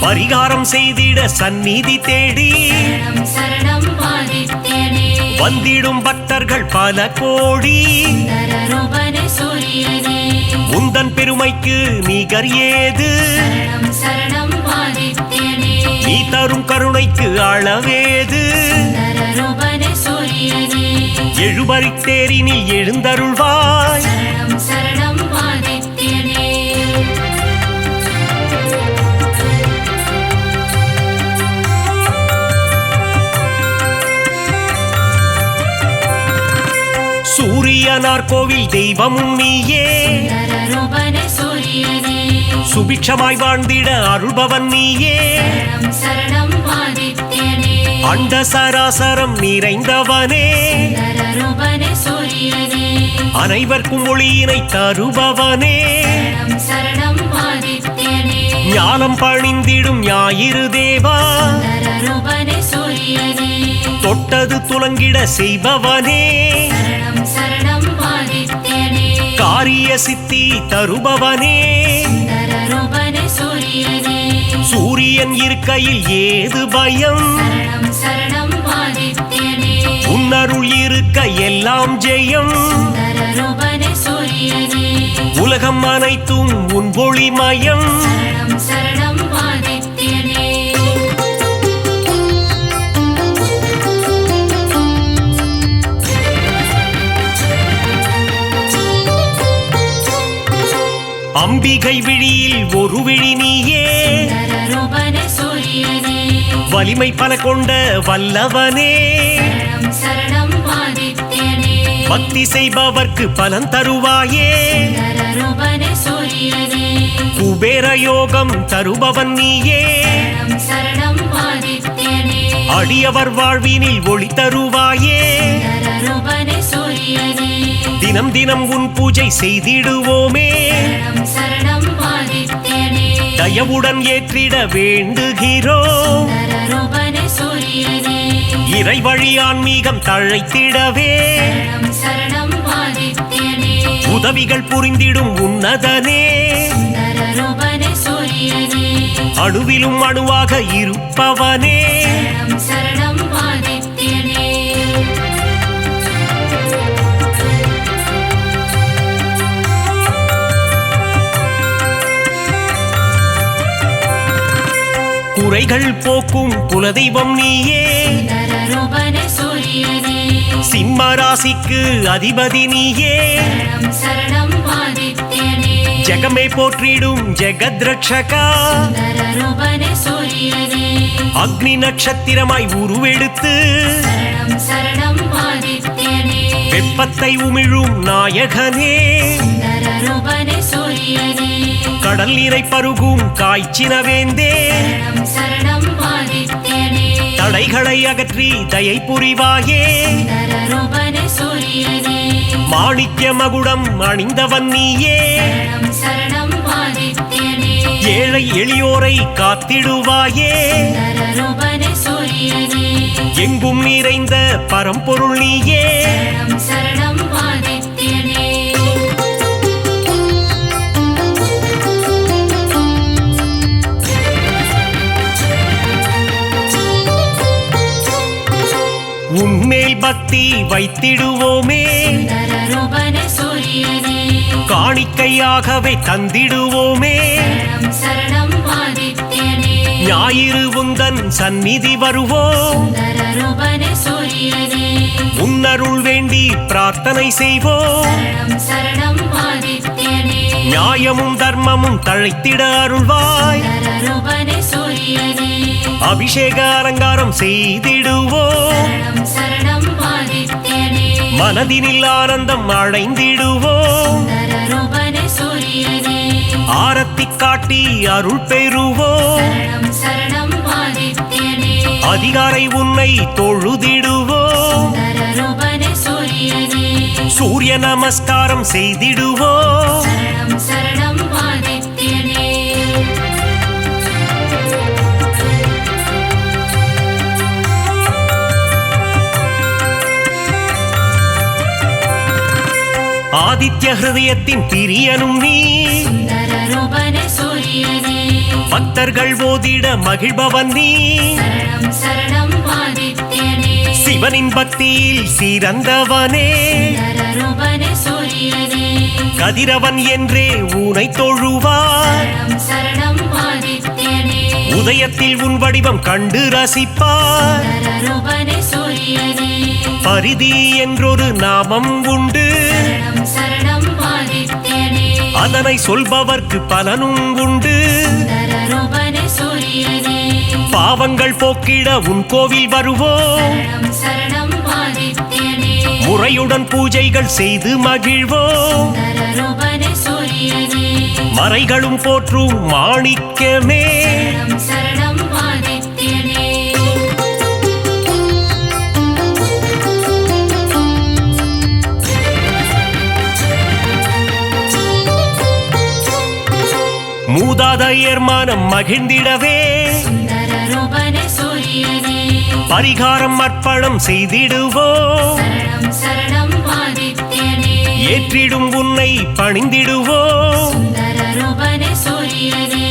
பரிகாரம் செய்திட சந்நிதி தேடி சரணம் சரணம் ஆதித்யனே. வந்திடும் பக்தர்கள் பல கோடி, சுந்தரரூபனே சூரியனே. உந்தன் பெருமைக்கு நிகர் ஏது, சரணம் சரணம் ஆதித்யனே. நீ தரும் கருணைக்கு அளவேது, சுந்தரரூபனே சூரியனே. எழுபறித்தேரினில் எழுந்தருள்வாய், சரணம் சரணம் ஆதித்யனே. சூரியனார் கோவில் தெய்வமும் நீயே, சுந்தரரூபனே சூரியனே. சுபிட்சமாய் வாழ்ந்திட அருள்பவன் நீயே, சரணம் சரணம் ஆதித்யனே. அண்ட சராசரம் நிறைந்தவனே, சுந்தரரூபனே சூரியனே. அனைவர்க்கும் ஒளியினை தருபவனே, சரணம் சரணம் ஆதித்யனே. ஞானம் பணிந்திடும் ஞாயிறு தேவா, சுந்தரரூபனே சூரியனே. தொட்டது துலங்கிட செய்பவனே, சரணம் சரணம் ஆதித்யனே. காரிய சித்தி தருபவனே, சுந்தரரூபனே சூரியனே. சூரியன் இருக்கையில் ஏது பயம், சரணம் சரணம் ஆதித்யனே. உன்னருள் இருக்க எல்லாம் ஜெயம், சுந்தரரூபனே சூரியனே. உலகம் அனைத்தும் உன் ஒளிமயம், சரணம் சரணம் ஆதித்யனே. அம்பிகை விழியில் ஒரு விழி நீயே, சுந்தரரூபனே சூரியனே. வலிமை பல கொண்ட வல்லவனே, சரணம் சரணம் ஆதித்யனே. பக்தி செய்பவர்க்கு பலன் தருவாயே, சுந்தரரூபனே சூரியனே. குபேர யோகம் தருபவன் நீயே, சரணம் சரணம் ஆதித்யனே. அடியவர் வாழ்வினில் ஒளி தருவாயே, சுந்தரரூபனே சூரியனே. தினம் தினம் உன் பூஜை செய்திடுவோமே சரணம் சரணம் ஆதித்யனே தயவுடன் ஏற்றிட வேண்டுகிறோம் சுந்தரரூபனே சூரியனே இறை வழி ஆன்மீகம் தழைத்திடவே சரணம் சரணம் ஆதித்யனே உதவிகள் புரிந்திடும் உன்னதனே சுந்தரரூபனே சூரியனே அணுவிலும் அணுவாக இருப்பவனே சரணம் சரணம் ஆதித்யனே குறைகள் போக்கும் குலதெய்வம் நீயே சுந்தரரூபனே சூரியனே சிம்ம ராசிக்கு அதிபதி நீயே சரணம் சரணம் ஆதித்யனே ஜெகமே போற்றிடும் ஜெகத்ரட்சகா சுந்தரரூபனே சூரியனே அக்னி நட்சத்திரமாய் உருவெடுத்து சரணம் சரணம் ஆதித்யனே வெப்பத்தை உமிழும் நாயகனே சுந்தரரூபனே சூரியனே கடல் நீரை பருகும் காய்ச்சினவேந்தே சரணம் சரணம் ஆதித்யனே தடைகளை அகற்றி தயை புரிவாயே சுந்தரரூபனே சூரியனே மாணிக்ய மகுடம் அணிந்தவன் நீயே சரணம் சரணம் ஆதித்யனே ஏழை எளியோரை காத்திடுவாயே சுந்தரரூபனே சூரியனே எங்கும் நிறைந்த பரம்பொருள் நீயே சரணம் சரணம் ஆதித்யனே உன்மேல் பக்தி வைத்திடுவோமே சுந்தரரூபனே சூரியனே காணிக்கையாகவே தந்திடுவோமே சரணம் சரணம் ஆதித்யனே ஞாயிறு உந்தன் சந்நிதி வருவோம் சுந்தரரூபனே சூரியனே உன்னருள் வேண்டி பிரார்த்தனை செய்வோம் சரணம் சரணம் ஆதித்யனே நியாயமும் தர்மமும் தழைத்திட அருள்வாய் சுந்தரரூபனே சூரியனே அபிஷேக அலங்காரம் செய்திடுவோம் சரணம் சரணம் ஆதித்யனே மனதினில் ஆனந்தம் அடைந்திடுவோம் சுந்தரரூபனே சூரியனே ஆரத்தி காட்டி அருள் பெறுவோம் சரணம் சரணம் ஆதித்யனே அதிகாரை உன்னை தொழுதிடுவோம் சுந்தரரூபனே சூரியனே சூரிய நமஸ்காரம் செய்திடுவோம் சரணம் சரணம் ஆதித்யனே ஆதித்ய ஹிருதயத்தின் பிரியனும் நீ சுந்தரரூபனே சூரியனே பக்தர்கள் ஓதிட மகிழ்பவன் நீ சரணம் சரணம் ஆதித்யனே சிவனின் பக்தியில் சிறந்தவனே சுந்தரரூபனே சூரியனே கதிரவன் என்றே ஊனை தொழுவார் சரணம் சரணம் ஆதித்யனே உதயத்தில் உன் வடிவம் கண்டு ரசிப்பார் சுந்தரரூபனே சூரியனே பரிதி என்றொரு நாமம் உண்டு சரணம் சரணம் ஆதித்யனே அதனை சொல்பவர்க்கு பலனும் உண்டு சுந்தரரூபனே சூரியனே பாவங்கள் போக்கிட உன் கோவில் வருவோம் சரணம் சரணம் ஆதித்யனே முறையுடன் பூஜைகள் செய்து மகிழ்வோம் சுந்தரரூபனே சூரியனே மறைகளும் போற்றும் மாணிக்கமே சரணம் சரணம் ஆதித்யனே மூதாதையர் மனம் மகிழ்ந்திடவே சுந்தரரூபனே சூரியனே பரிகாரம் அர்ப்பணம் செய்திடுவோம் சரணம் சரணம் ஆதித்யனே ஏற்றிடும் உன்னை பணிந்திடுவோம் சுந்தரரூபனே சூரியனே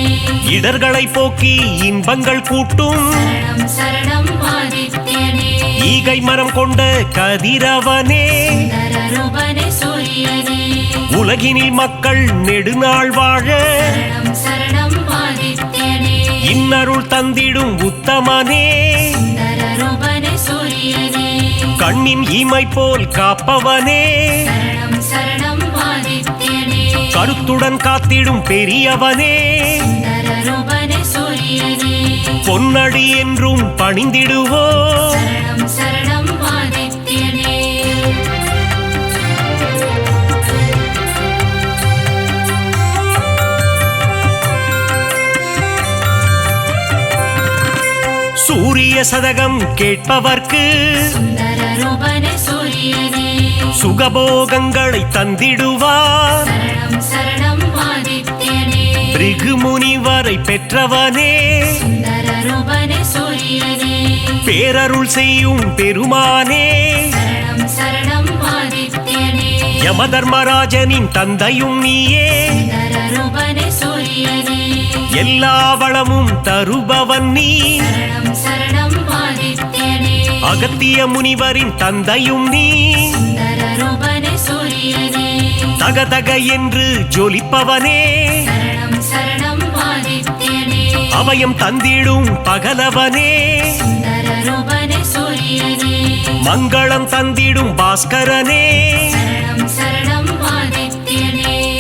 இடர்களை போக்கி இன்பங்கள் கூட்டும் சரணம் சரணம் ஆதித்யனே ஈகை மரம் கொண்ட கதிரவனே சுந்தரரூபனே சூரியனே உலகினில் மக்கள் நெடுநாள் வாழ சரணம் சரணம் ஆதித்யனே இன்னருள் தந்திடும் உத்தமனே சுந்தரரூபனே சூரியனே கண்ணின் இமை போல் காப்பவனே சரணம் சரணம் ஆதித்யனே கருத்துடன் காத்திடும் பெரியவனே சுந்தரரூபனே சூரியனே பொன்னடி என்றும் பணிந்திடுவோம் சரணம் சரணம் ஆதித்யனே சூரிய சதகம் கேட்பவர்க்கு சுந்தரரூபனே சூரியனே சுகபோகங்களை தந்திடுவார் சரணம் சரணம் ஆதித்யனே பிருகு முனிவரை பெற்றவனே சுந்தர ரூபனே சூரியனே பேரருள் செய்யும் பெருமானே சரணம் சரணம் ஆதித்யனே யமதர்மராஜனின் தந்தையும் நீயே சுந்தர ரூபனே சூரியனே எல்லா வளமும் தருபவன் நீ சரணம் சரணம் ஆதித்யனே அகத்திய முனிவரின் தந்தையும் நீ சுந்தர ரூபனே சூரியனே தகதக என்று ஜொலிப்பவனே சரணம் சரணம் ஆதித்யனே அபயம் தந்திடும் பகலவனே சுந்தர ரூபனே சூரியனே மங்களம் தந்திடும் பாஸ்கரனே சரணம்